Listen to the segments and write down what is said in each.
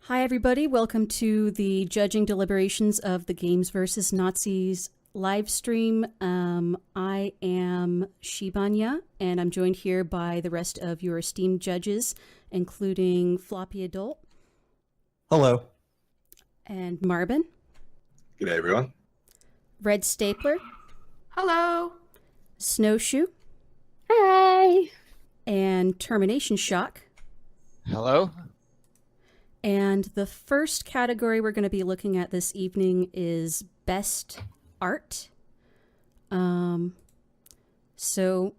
Hi, everybody. Welcome to the Judging Deliberations of the Games versus Nazis live stream. I am Shibanya, and I'm joined here by the rest of your esteemed judges, including Floppy Adult. Hello. And Marvin. G'day, everyone. Red Stapler. Hello. Snowshoe. Hi. And Termination Shock. Hello. And the first category we're going to be looking at this evening is Best Art. So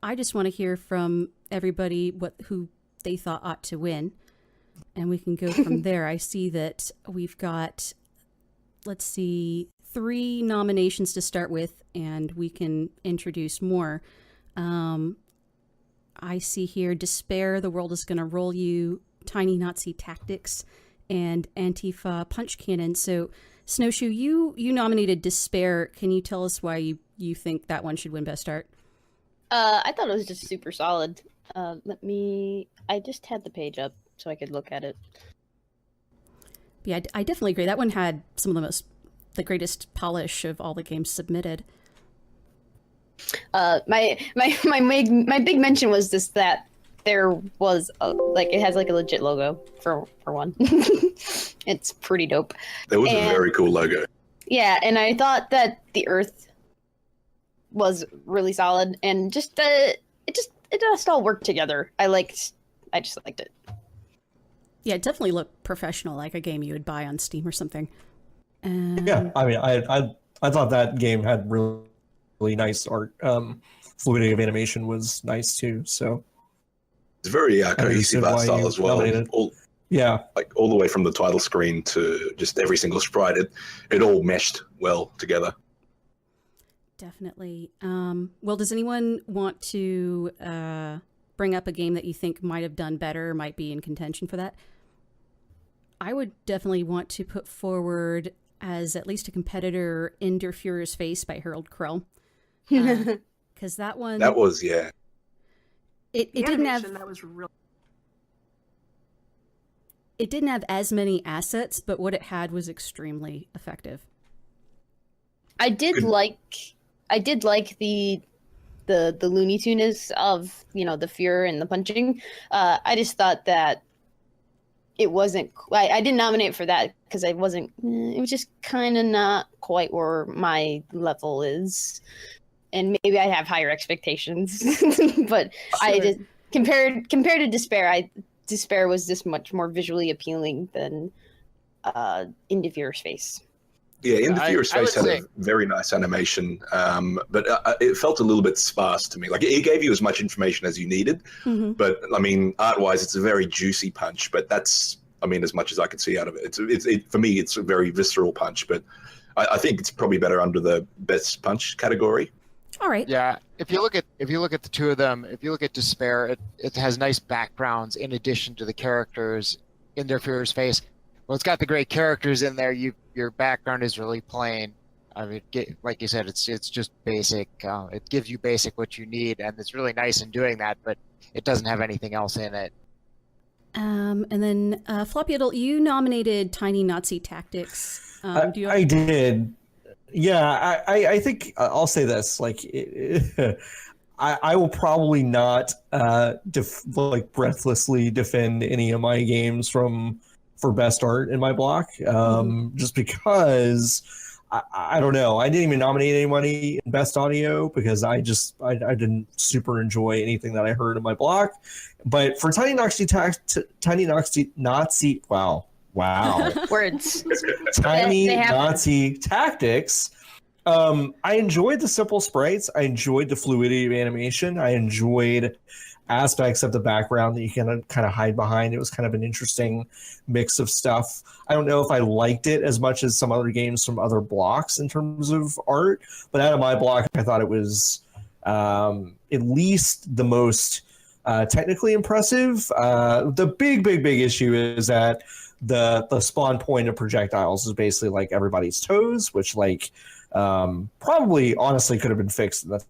I just want to hear from everybody who they thought ought to win. And we can go from there. I see that we've got, let's see, 3 nominations to start with, and we can introduce more. I see here Despair, The World is Gonna Roll You, Tiny Nazi Tactics, and Antifa Punch Cannon. So, Snowshoe, you nominated Despair. Can you tell us why you think that one should win Best Art? I thought it was just super solid. I just had the page up so I could look at it. Yeah, I definitely agree. That one had some of the greatest polish of all the games submitted. My big mention was just that there was it has like a legit logo for one. It's pretty dope. That was a very cool logo. Yeah, and I thought that the Earth was really solid, and it just all worked together. I just liked it. Yeah, it definitely looked professional, like a game you would buy on Steam or something. Yeah, I mean, I thought that game had really nice art. Fluidity of animation was nice too. So it's very cohesive art style as well. All the way from the title screen to just every single sprite, it all meshed well together. Definitely. Well, does anyone want to bring up a game that you think might have done better, might be in contention for that? I would definitely want to put forward as at least a competitor In Der Fuhrer's Face by Harold Krell. Because that one... That was, yeah. It didn't have... That was real. It didn't have as many assets, but what it had was extremely effective. I did like the Looney Tunes of, the fear and the punching. I just thought that it wasn't. I didn't nominate for that because it wasn't. It was just kind of not quite where my level is, and maybe I have higher expectations. But sure. I just compared to Despair. Despair was just much more visually appealing than In Der Fuhrer's Face. Yeah, In Der Fuhrer's Face had a very nice animation, but it felt a little bit sparse to me. Like, it gave you as much information as you needed, but, I mean, art-wise, it's a very juicy punch, but that's, I mean, as much as I could see out of it. For me, it's a very visceral punch, but I think it's probably better under the best punch category. All right. Yeah, if you look at the two of them, if you look at Despair, it has nice backgrounds in addition to the characters in Der Fuhrer's Face. Well, it's got the great characters in there. Your background is really plain. I mean, like you said, it's just basic. It gives you basic what you need, and it's really nice in doing that. But it doesn't have anything else in it. And then Floppy Adult, you nominated Tiny Nazi Tactics. I did. Yeah, I think I'll say this. Like, I will probably not breathlessly defend any of my games for best art in my block, just because I don't know. I didn't even nominate anybody in best audio because I didn't super enjoy anything that I heard in my block. But for Tiny Nazi Words. Tiny Nazi Tactics. I enjoyed the simple sprites. I enjoyed the fluidity of animation. I enjoyed aspects of the background that you can kind of hide behind. It was kind of an interesting mix of stuff. I don't know if I liked it as much as some other games from other blocks in terms of art, but out of my block, I thought it was at least the most technically impressive. The big issue is that the spawn point of projectiles is basically like everybody's toes, which probably honestly could have been fixed in the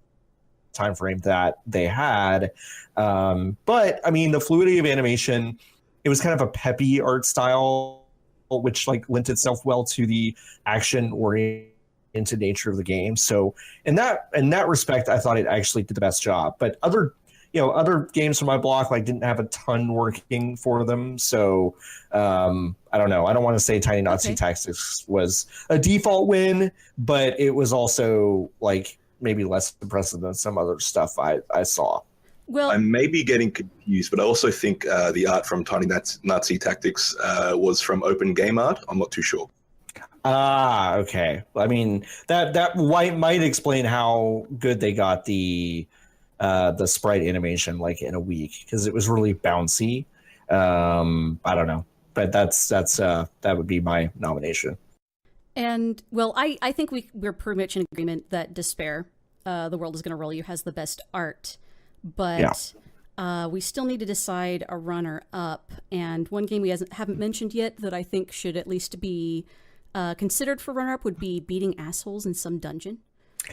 time frame that they had. But I mean, the fluidity of animation, it was kind of a peppy art style which like lent itself well to the action oriented nature of the game. So in that respect, I thought it actually did the best job. But other games from my block like didn't have a ton working for them. So I don't know. I don't want to say Tiny Nazi Tactics was a default win, but it was also like maybe less impressive than some other stuff I saw. Well, I may be getting confused, but I also think the art from Tiny Nazi Tactics was from Open Game Art. I'm not too sure. Ah, okay. I mean, that might explain how good they got the sprite animation like in a week, because it was really bouncy. I don't know, but that would be my nomination. And well, I think we're pretty much in agreement that Despair, The World is Gonna Roll You, has the best art. But we still need to decide a runner-up. And one game we haven't mentioned yet that I think should at least be considered for runner-up would be Beating Assholes in Some Dungeon.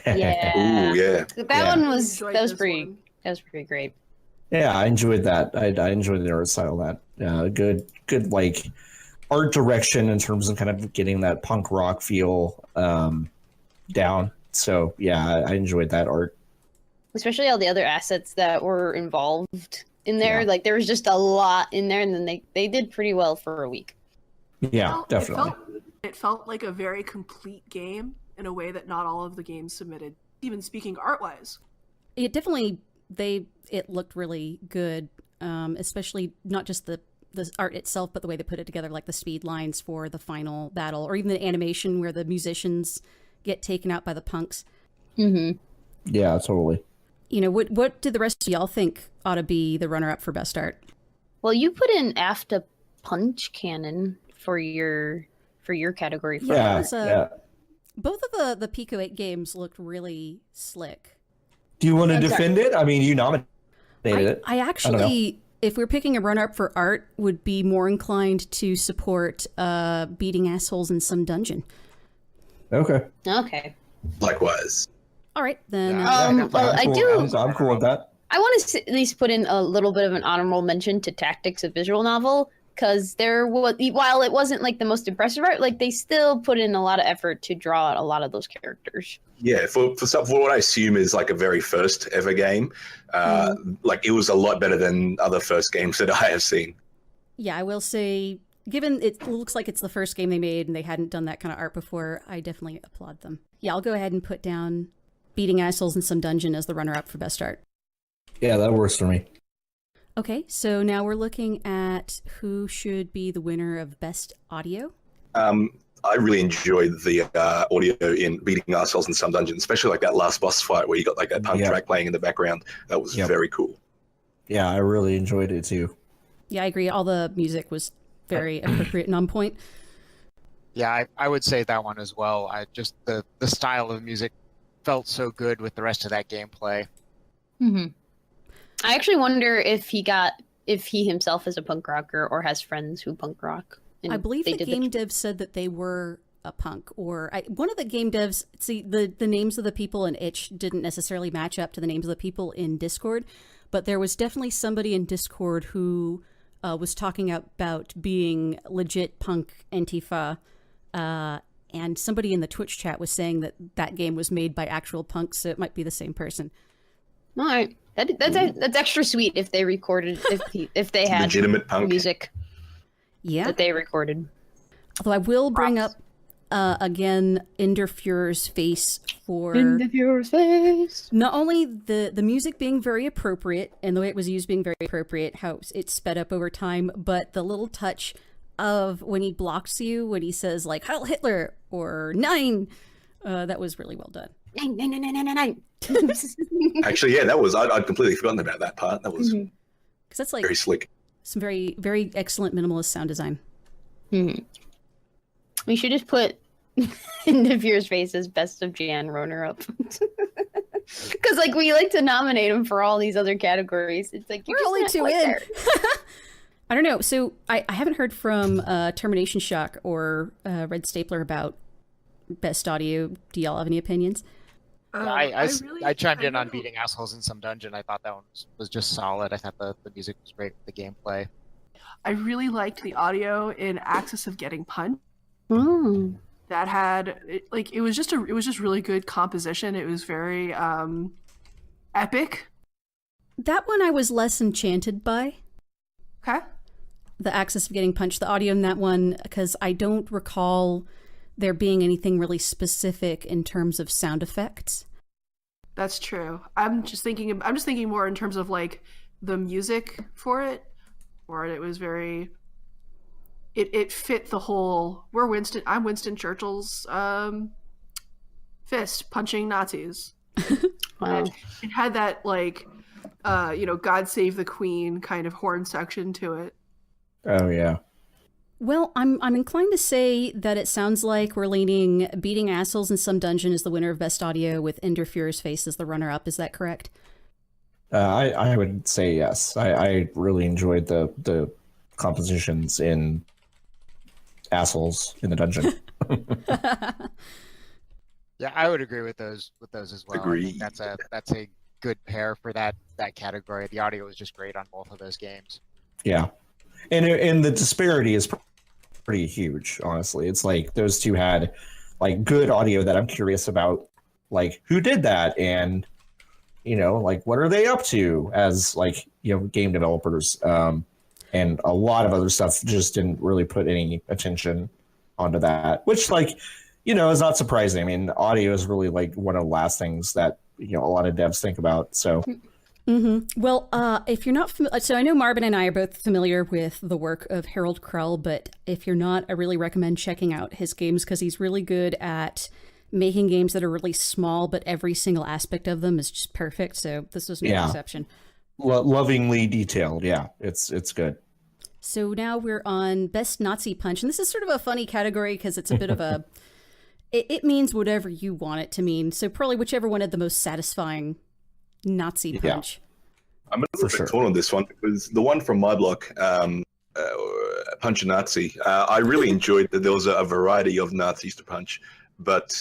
Yeah. Ooh, yeah. That was pretty great. Yeah, I enjoyed that. I enjoyed the art style of that. Good like art direction in terms of kind of getting that punk rock feel down. So yeah, I enjoyed that art. Especially all the other assets that were involved in there. Yeah. Like there was just a lot in there, and then they did pretty well for a week. Yeah, definitely. It felt like a very complete game in a way that not all of the games submitted, even speaking art-wise. It definitely, it looked really good, especially not just the art itself, but the way they put it together, like the speed lines for the final battle, or even the animation where the musicians get taken out by the punks. Mm-hmm. Yeah, totally. You know, what do the rest of y'all think ought to be the runner-up for best art? Well, you put in AFTA Punch Cannon for your category. Yeah. Both of the Pico 8 games looked really slick. Do you want to defend it? I mean, you nominated it. I actually, if we're picking a runner-up for art, would be more inclined to support Beating Assholes in Some Dungeon. Okay. Likewise. All right, then. I'm cool with that. I want to at least put in a little bit of an honorable mention to Tactics, a visual novel, because while it wasn't like the most impressive art, like they still put in a lot of effort to draw out a lot of those characters. Yeah, for what I assume is like a very first ever game, like it was a lot better than other first games that I have seen. Yeah, I will say, given it looks like it's the first game they made and they hadn't done that kind of art before, I definitely applaud them. Yeah, I'll go ahead and put down Beating Assholes in Some Dungeon as the runner-up for best art. Yeah, that works for me. Okay, so now we're looking at who should be the winner of best audio. I really enjoyed the audio in Beating Ourselves in Some Dungeon, especially like that last boss fight where you got like that punk track playing in the background. That was very cool. Yeah, I really enjoyed it too. Yeah, I agree. All the music was very appropriate and on point. Yeah, I would say that one as well. The style of music felt so good with the rest of that gameplay. Mm-hmm. I actually wonder if he himself is a punk rocker or has friends who punk rock. I believe the game devs said that they were a punk, or one of the game devs. See, the names of the people in Itch didn't necessarily match up to the names of the people in Discord, but there was definitely somebody in Discord who was talking about being legit punk Antifa, and somebody in the Twitch chat was saying that game was made by actual punks, so it might be the same person. All right. That's extra sweet if they recorded if they had legitimate punk music. Yeah, that they recorded. Although I will bring up again Enderfuhrer's face for Enderfuhrer's face. Not only the music being very appropriate and the way it was used being very appropriate, how it's sped up over time, but the little touch of when he blocks you when he says like Heil Hitler or 9, that was really well done. 9. Actually, yeah, that was I'd completely forgotten about that part. That was because that's like very slick. Some very, very excellent minimalist sound design. Mm-hmm. We should just put Enderfuhrer's face as best of Jan runner-up. Because like we like to nominate him for all these other categories. It's like we're only 2 in. I don't know. So I haven't heard from Termination Shock or Red Stapler about best audio. Do y'all have any opinions? I chimed in on Beating Assholes in Some Dungeon. I thought that one was just solid. I thought the music was great, the gameplay. I really liked the audio in Axis of Getting Punched. Mm. That had it was just really good composition. It was very epic. That one I was less enchanted by. Okay. The Axis of Getting Punched, the audio in that one, because I don't recall there being anything really specific in terms of sound effects. That's true. I'm just thinking more in terms of like the music for it, or it was very. It fit the whole. I'm Winston Churchill's fist punching Nazis. Wow. It had that like, God Save the Queen kind of horn section to it. Oh yeah. Well, I'm inclined to say that it sounds like we're leaning Beating Assholes in Some Dungeon as the winner of Best Audio with Ender Fuhr's Face as the runner-up. Is that correct? I would say yes. I really enjoyed the compositions in Assholes in the Dungeon. Yeah, I would agree with those as well. Agreed. I think that's a good pair for that category. The audio was just great on both of those games. Yeah, and the disparity is pretty huge. Honestly, it's like those two had like good audio that I'm curious about, like who did that, and like what are they up to as like game developers. And a lot of other stuff just didn't really put any attention onto that, which like is not surprising. I mean, audio is really like one of the last things that a lot of devs think about. So. Mm-hmm. Well, if you're not familiar, so I know Marvin and I are both familiar with the work of Harold Krell, but if you're not, I really recommend checking out his games because he's really good at making games that are really small, but every single aspect of them is just perfect. So this was no exception. Lovingly detailed. Yeah, it's good. So now we're on Best Nazi Punch, and this is sort of a funny category because it's a bit of a, it means whatever you want it to mean. So probably whichever one had the most satisfying Nazi punch. Yeah. I'm a little bit torn on this one because the one from my block, Punch a Nazi, I really enjoyed that there was a variety of Nazis to punch, but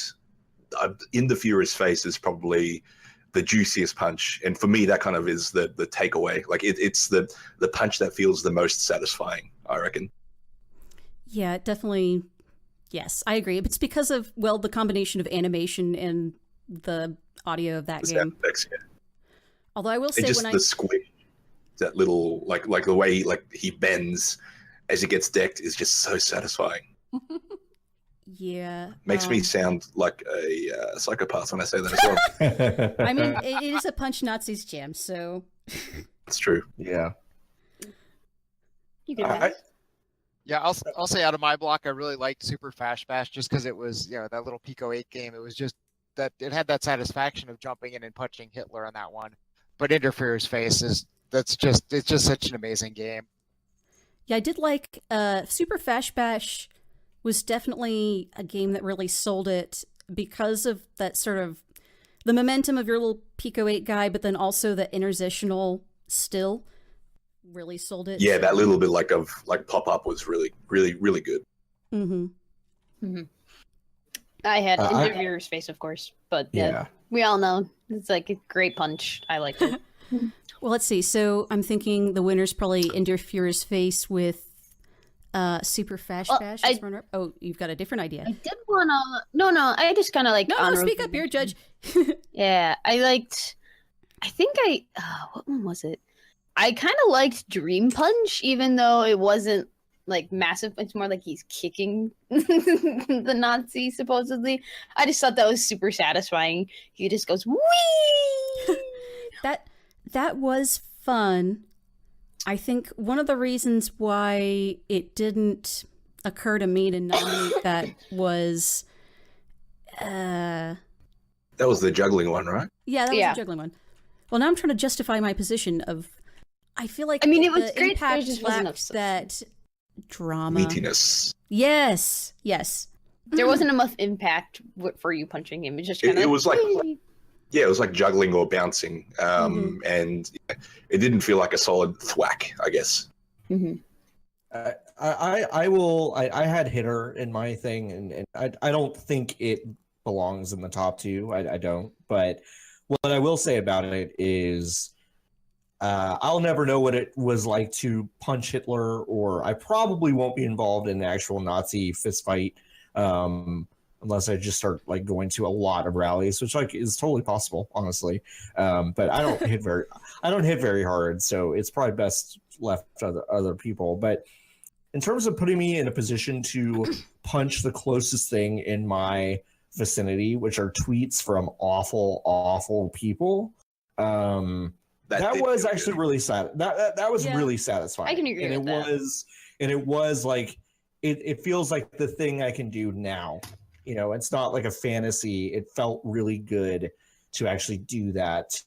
In the Fuhrer's Face is probably the juiciest punch, and for me that kind of is the takeaway. Like it's the punch that feels the most satisfying, I reckon. Yeah, definitely. Yes, I agree. It's because of the combination of animation and the audio of that game. Effects, yeah. Although I will say, just the squish, that little like the way he bends as he gets decked is just so satisfying. Yeah, makes me sound like a psychopath when I say that as well. I mean, it is a Punch Nazis jam, so it's true. Yeah. You can. Yeah, I'll say out of my block, I really liked Super Fast Bash just because it was that little Pico 8 game. It was just that it had that satisfaction of jumping in and punching Hitler on that one. But Ender Fuhrer's Face it's just such an amazing game. Yeah, I did like Super Fast Bash was definitely a game that really sold it because of that sort of the momentum of your little Pico 8 guy, but then also the intersitional still really sold it. Yeah, that little bit like pop up was really, really, really good. Mm-hmm. Mm-hmm. I had Interviewer's Face, of course, but we all know it's like a great punch. I liked it. Well, let's see. So I'm thinking the winner's probably Ender Fuhrer's Face with Super Fast Bash. Oh, you've got a different idea. I did want to. No, I just kind of like. No, speak up, you're a judge. Yeah, I think what one was it? I kind of liked Dream Punch, even though it wasn't like massive. It's more like he's kicking the Nazi, supposedly. I just thought that was super satisfying. He just goes, wee! That was fun. I think one of the reasons why it didn't occur to me to nominate that was... that was the juggling one, right? Yeah, that was the juggling one. Well, now I'm trying to justify my position of... I feel like it was great, impact just wasn't lacked that drama. Meatiness. Yes. There wasn't enough impact for you punching him. It just kind of... It was like... Yeah, it was like juggling or bouncing, and it didn't feel like a solid thwack, I guess. Mm-hmm. I had Hitter in my thing, and I don't think it belongs in the top two. I don't. But what I will say about it is I'll never know what it was like to punch Hitler, or I probably won't be involved in an actual Nazi fist fight unless I just start like going to a lot of rallies, which like is totally possible, honestly. But I don't hit very hard, so it's probably best left to other people. But in terms of putting me in a position to punch the closest thing in my vicinity, which are tweets from awful people. That was actually really sad. That was really satisfying. I can agree with that. It was like it feels like the thing I can do now. You know, it's not like a fantasy. It felt really good to actually do that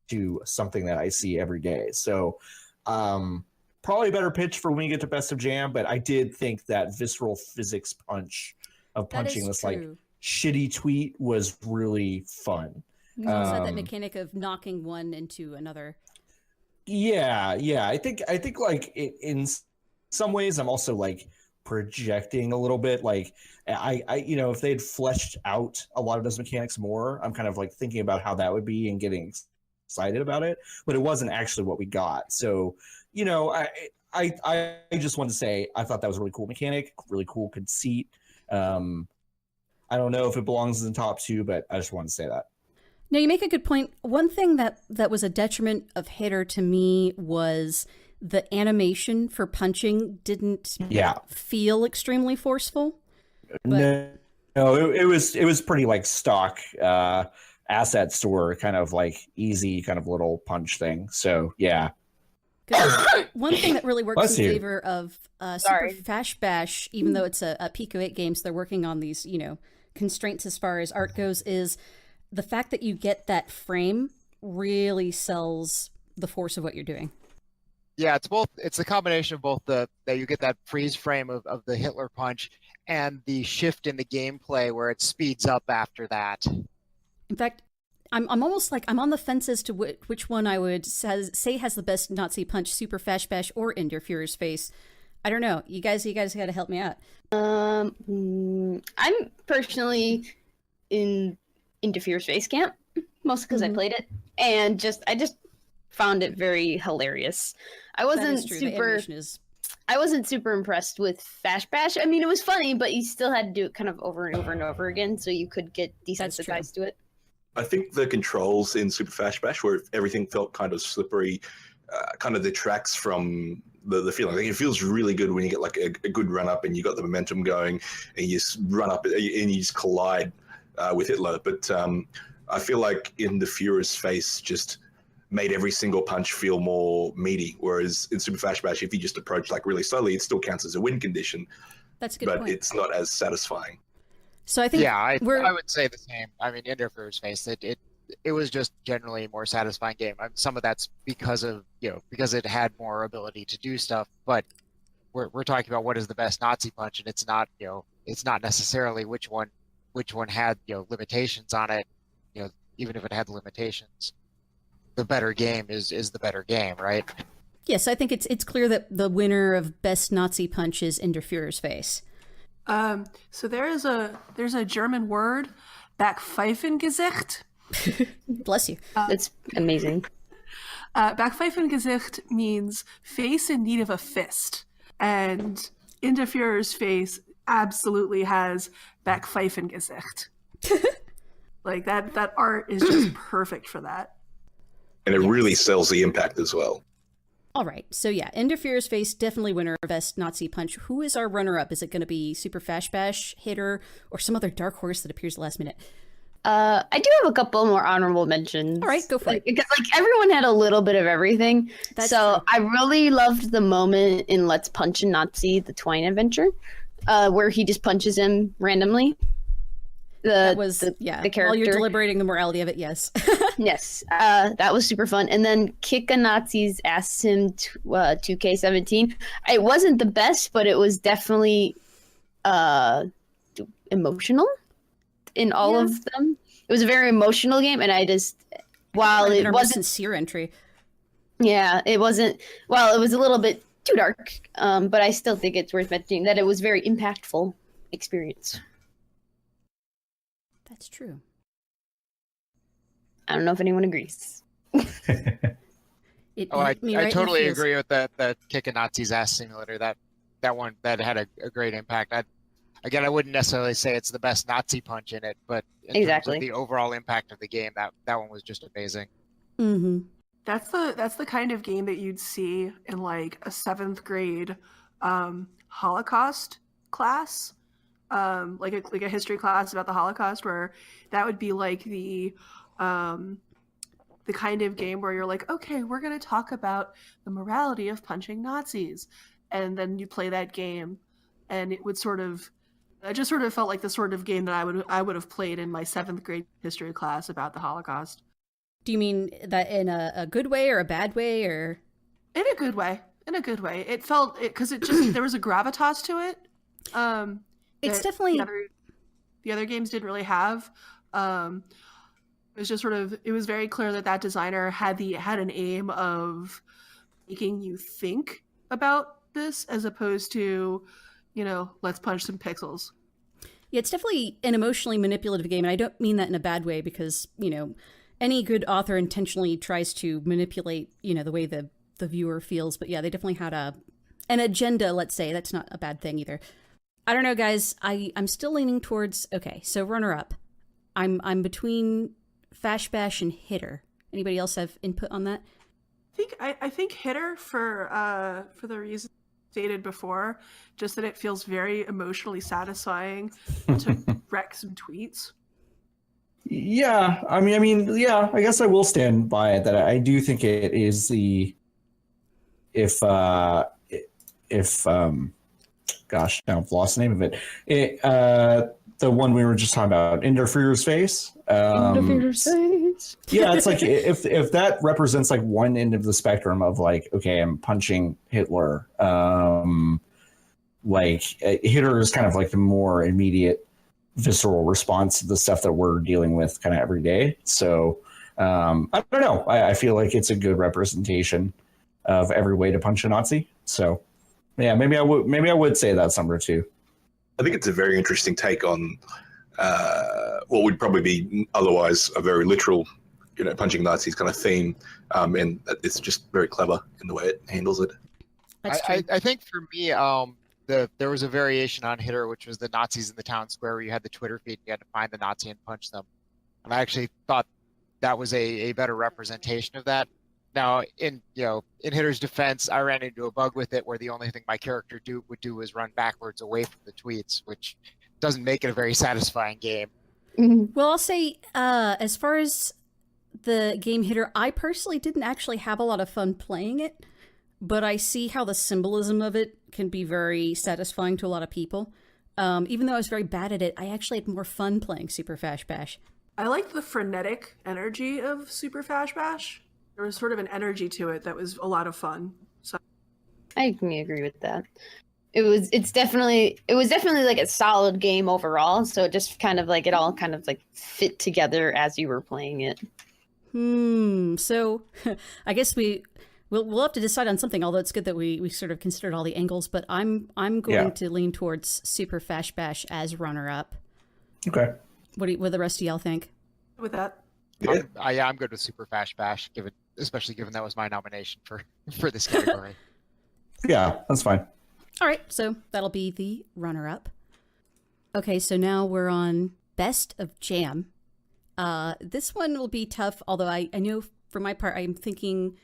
to something that I see every day. So probably a better pitch for when you get to Best of Jam, but I did think that visceral physics punch of punching this like shitty tweet was really fun. You also had that mechanic of knocking one into another. Yeah. I think like in some ways I'm also like projecting a little bit. Like I if they'd fleshed out a lot of those mechanics more, I'm kind of like thinking about how that would be and getting excited about it. But it wasn't actually what we got. So I just wanted to say I thought that was a really cool mechanic, really cool conceit. I don't know if it belongs in the top 2, but I just wanted to say that. No, you make a good point. One thing that was a detriment of Hitter to me was the animation for punching didn't feel extremely forceful. But... No, it was pretty like stock asset store kind of like easy kind of little punch thing. So yeah. One thing that really works in favor of Super Fash Bash, even though it's a Pico 8 game, so they're working on these constraints as far as art goes, is the fact that you get that frame really sells the force of what you're doing. Yeah, it's a combination of both that you get that freeze frame of the Hitler punch and the shift in the gameplay where it speeds up after that. In fact, I'm almost like I'm on the fence as to which one I would say has the best Nazi punch, Super Fash Bash or Ender Fuhrer's Face. I don't know. You guys got to help me out. I'm personally in Fuhrer's Face camp, mostly because I played it, and I just found it very hilarious. I wasn't super impressed with Fash Bash. I mean, it was funny, but you still had to do it kind of over and over and over again, so you could get desensitized to it. I think the controls in Super Fash Bash, where everything felt kind of slippery, kind of detracts from the feeling. Like it feels really good when you get like a good run up and you got the momentum going, and you just run up and you just collide with Hitler. But I feel like in the Fuhrer's Face just made every single punch feel more meaty. Whereas in Super Fash Bash, if you just approach like really slowly, it still counts as a win condition. That's a good point. But it's not as satisfying. So I think I would say the same. I mean, in Fuhrer's Face, it was just generally a more satisfying game. Some of that's because it had more ability to do stuff. But we're talking about what is the best Nazi punch, and it's not necessarily which one had limitations on it. Even if it had limitations, the better game is the better game, right? Yes, I think it's clear that the winner of best Nazi punch is Ender Fuhrer's Face. So there's a German word, Backpfeifengesicht. Bless you. That's amazing. Backpfeifengesicht means face in need of a fist, and Ender Fuhrer's Face absolutely has Backpfeifengesicht. Like that art is just perfect for that. And it really sells the impact as well. All right. So yeah, Ender Fuhrer's Face, definitely winner of best Nazi punch. Who is our runner-up? Is it going to be Super Fash Bash, Hitter, or some other dark horse that appears last minute? I do have a couple more honorable mentions. All right, go for it. Because everyone had a little bit of everything. That's true. I really loved the moment in Let's Punch a Nazi, the Twine adventure, where he just punches him randomly. The character. While you're deliberating the morality of it, yes. Yes, that was super fun. And then Kick a Nazi's asked him 2K17. It wasn't the best, but it was definitely emotional in all of them. It was a very emotional game, and I just while it wasn't sincere entry. Yeah, it wasn't. Well, it was a little bit too dark, but I still think it's worth mentioning that it was very impactful experience. That's true. I don't know if anyone agrees. I hit me right in the totally feels. agree with the kick a Nazi's ass simulator. That one that had a great impact. I wouldn't necessarily say it's the best Nazi punch in it, but in terms of the overall impact of the game, that one was just amazing. Mm-hmm. That's the kind of game that you'd see in like a 7th grade Holocaust class, like a history class about the Holocaust, where that would be like the kind of game where you're like, okay, we're going to talk about the morality of punching Nazis, and then you play that game, and it just sort of felt like the sort of game that I would have played in my 7th grade history class about the Holocaust. Do you mean that in a good way or a bad way, or in a good way? In a good way. It felt because it just there was a gravitas to it. It's definitely the other games didn't really have. It was just sort of, it was very clear that designer had an aim of making you think about this as opposed to, let's punch some pixels. Yeah, it's definitely an emotionally manipulative game, and I don't mean that in a bad way because, any good author intentionally tries to manipulate, the way the viewer feels. But yeah, they definitely had an agenda, let's say. That's not a bad thing either. I don't know, guys. I'm still leaning towards, okay, so runner-up. I'm between Fash Bash and Hitter. Anybody else have input on that? I think Hitter for the reasons stated before, just that it feels very emotionally satisfying to wreck some tweets. Yeah, I mean, yeah. I guess I will stand by it that I do think it is if gosh, now I've lost the name of it. The one we were just talking about, Interferer's Face. Interferer's Face. Yeah, it's like if that represents like one end of the spectrum of like, okay, I'm punching Hitler. Like Hitler is kind of like the more immediate, visceral response to the stuff that we're dealing with kind of every day. So I don't know. I feel like it's a good representation of every way to punch a Nazi. So yeah, maybe I would say that's number 2. I think it's a very interesting take on what would probably be otherwise a very literal, punching Nazis kind of theme, and it's just very clever in the way it handles it. I think for me, there was a variation on Hitter, which was the Nazis in the town square, where you had the Twitter feed, and you had to find the Nazi and punch them. And I actually thought that was a better representation of that. Now, in Hitter's defense, I ran into a bug with it where the only thing my character would do was run backwards away from the tweets, which doesn't make it a very satisfying game. Well, I'll say, as far as the game Hitter, I personally didn't actually have a lot of fun playing it, but I see how the symbolism of it can be very satisfying to a lot of people. Even though I was very bad at it, I actually had more fun playing Super Fash Bash. I liked the frenetic energy of Super Fash Bash. There was sort of an energy to it that was a lot of fun. So I can agree with that. It was definitely like a solid game overall. So it just kind of like it all kind of like fit together as you were playing it. So I guess we'll have to decide on something. Although it's good that we sort of considered all the angles, but I'm going to lean towards Super Fash Bash as runner up. Okay. What do the rest of y'all think? With that, Yeah. I'm good with Super Fash Bash, especially given that was my nomination for this category. Yeah, that's fine. All right, so that'll be the runner-up. Okay, so now we're on Best of Jam. This one will be tough, although I know for my part, I'm thinking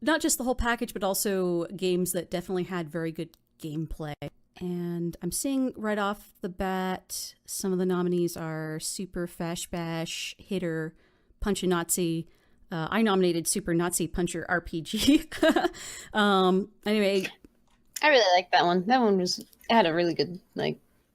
not just the whole package, but also games that definitely had very good gameplay. And I'm seeing right off the bat, some of the nominees are Super Fash Bash, Hitter, Punch a Nazi. I nominated Super Nazi Puncher RPG. Anyway, I really like that one. That one had a really good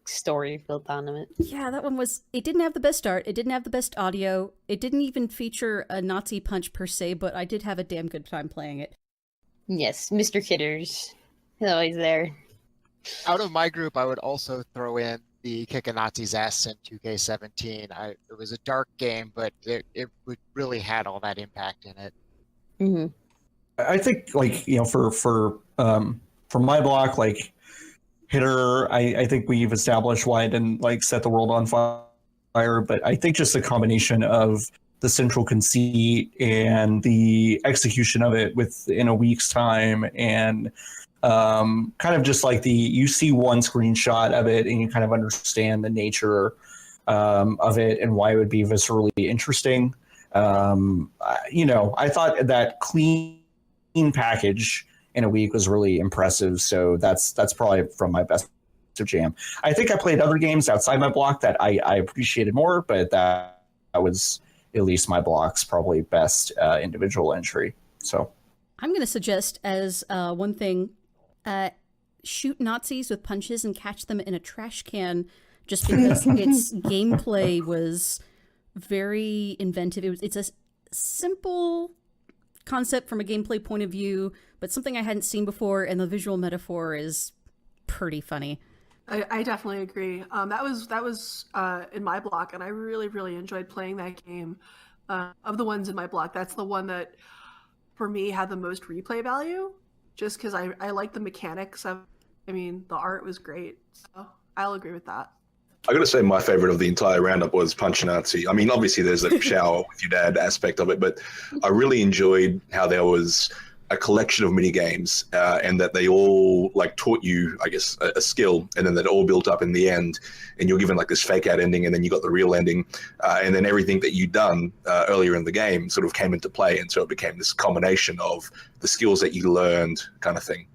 story built onto it. Yeah, that one it didn't have the best art. It didn't have the best audio. It didn't even feature a Nazi punch per se, but I did have a damn good time playing it. Yes, Mr. Kitters. He's always there. Out of my group, I would also throw in the Kick a Nazi's Ass in 2K17. It was a dark game, but it really had all that impact in it. Mm-hmm. I think, for my block, Hitter, I think we've established why it didn't set the world on fire. But I think just the combination of the central conceit and the execution of it within a week's time, and kind of just like you see one screenshot of it and you kind of understand the nature of it and why it would be viscerally interesting. I thought that clean package in a week was really impressive. So that's probably from my best of Jam. I think I played other games outside my block that I appreciated more, but that was at least my block's probably best individual entry. So I'm going to suggest as one thing, shoot Nazis with punches and catch them in a trash can, just because its gameplay was very inventive. It's a simple concept from a gameplay point of view, but something I hadn't seen before, and the visual metaphor is pretty funny. I definitely agree. That was in my block, and I really, really enjoyed playing that game. Of the ones in my block, that's the one that, for me, had the most replay value, just because I like the mechanics of. I mean, the art was great, so I'll agree with that. I got to say, my favorite of the entire roundup was Punch Nazi. I mean, obviously, there's a shower with your dad aspect of it, but I really enjoyed how there was a collection of mini games, and that they all like taught you, I guess, a skill, and then that all built up in the end, and you're given like this fake out ending, and then you got the real ending, and then everything that you'd done earlier in the game sort of came into play, and so it became this combination of the skills that you learned, kind of thing.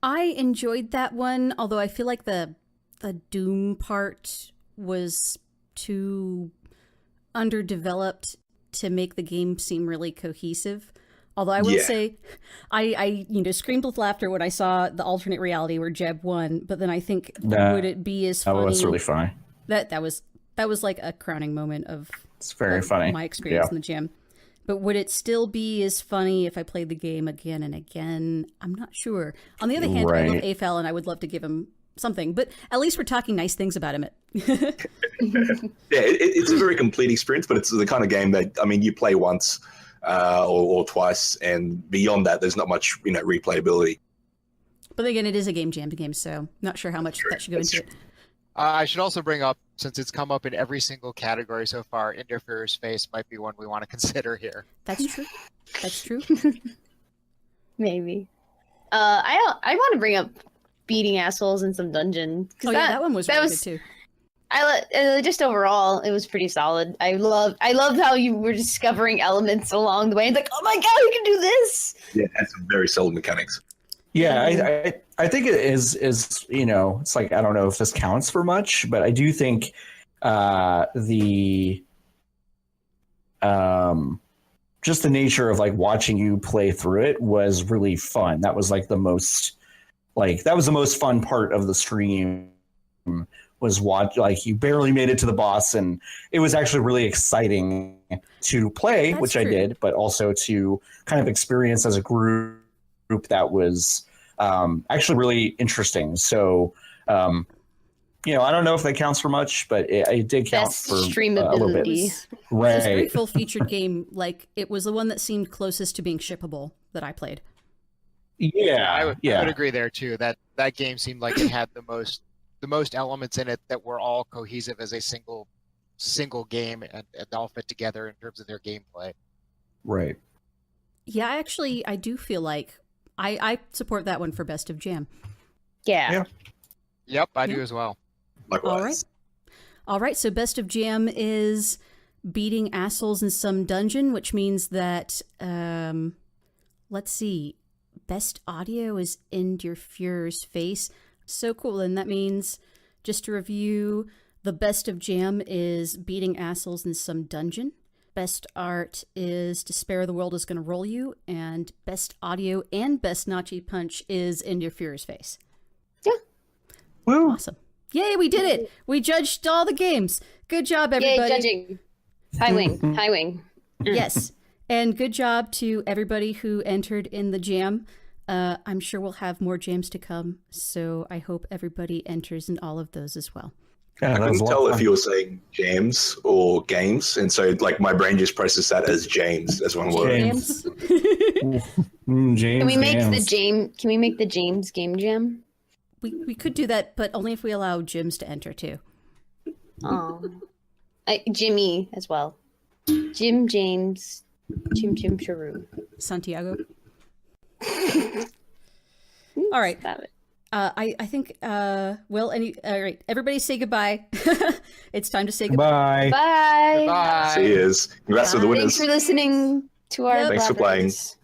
I enjoyed that one, although I feel like the Doom part was too underdeveloped to make the game seem really cohesive. Although I will say, I screamed with laughter when I saw the alternate reality where Jeb won. But then I think, would it be as funny? Oh, that's really funny. That was like a crowning moment of it's very funny. My experience in the gym. But would it still be as funny if I played the game again and again? I'm not sure. On the other hand, I love AFL and I would love to give him something, but at least we're talking nice things about him. It's a very complete experience, but it's the kind of game that, I mean, you play once or twice, and beyond that, there's not much, replayability. But again, it is a game jam game, so not sure how much that should go into it. I should also bring up, since it's come up in every single category so far, Interferer's Face might be one we want to consider here. That's true. That's true. Maybe. I want to bring up beating assholes in some dungeon. That one was really good too. Just overall, it was pretty solid. I loved how you were discovering elements along the way. It's like, oh my god, you can do this! Yeah, it has some very solid mechanics. Yeah, I think it is it's like, I don't know if this counts for much, but I do think the just the nature of like watching you play through it was really fun. That was like the most fun part of the stream, was you barely made it to the boss, and it was actually really exciting to play, which I did, but also to kind of experience as a group that was actually really interesting. So, I don't know if that counts for much, but it did count Best for streamability. A little bit. It was a very full featured game. Like, it was the one that seemed closest to being shippable that I played. Yeah, I would agree there too. That game seemed like it had the most elements in it that were all cohesive as a single game, and all fit together in terms of their gameplay. Right. Yeah, actually, I do feel like I support that one for Best of Jam. Yeah. Yep, I do as well. Likewise. All right. So Best of Jam is beating assholes in some dungeon, which means that let's see, Best Audio is End Your Fuhrer's Face. So cool. And that means, just to review, the Best of Jam is beating assholes in some dungeon. Best Art is Despair the World is Gonna Roll You. And Best Audio and Best Nachi Punch is End Your Fuhrer's Face. Yeah. Woo. Awesome. Yay, we did it. We judged all the games. Good job, everybody. Yay, judging. High wing. High wing. Yes. And good job to everybody who entered in the jam. I'm sure we'll have more jams to come, so I hope everybody enters in all of those as well. Yeah, I couldn't tell if you were saying jams or games, and so like my brain just processed that as James as one word. James. James. Can we make the James game jam? We could do that, but only if we allow gyms to enter too. Jimmy as well. Jim James, Chim Chim Charu. Santiago. All right. Stop it. I think, all right, everybody say goodbye. It's time to say Bye. Bye. Bye. See yous. Congrats to the winners. Thanks for listening to our Thanks for playing. blabbers.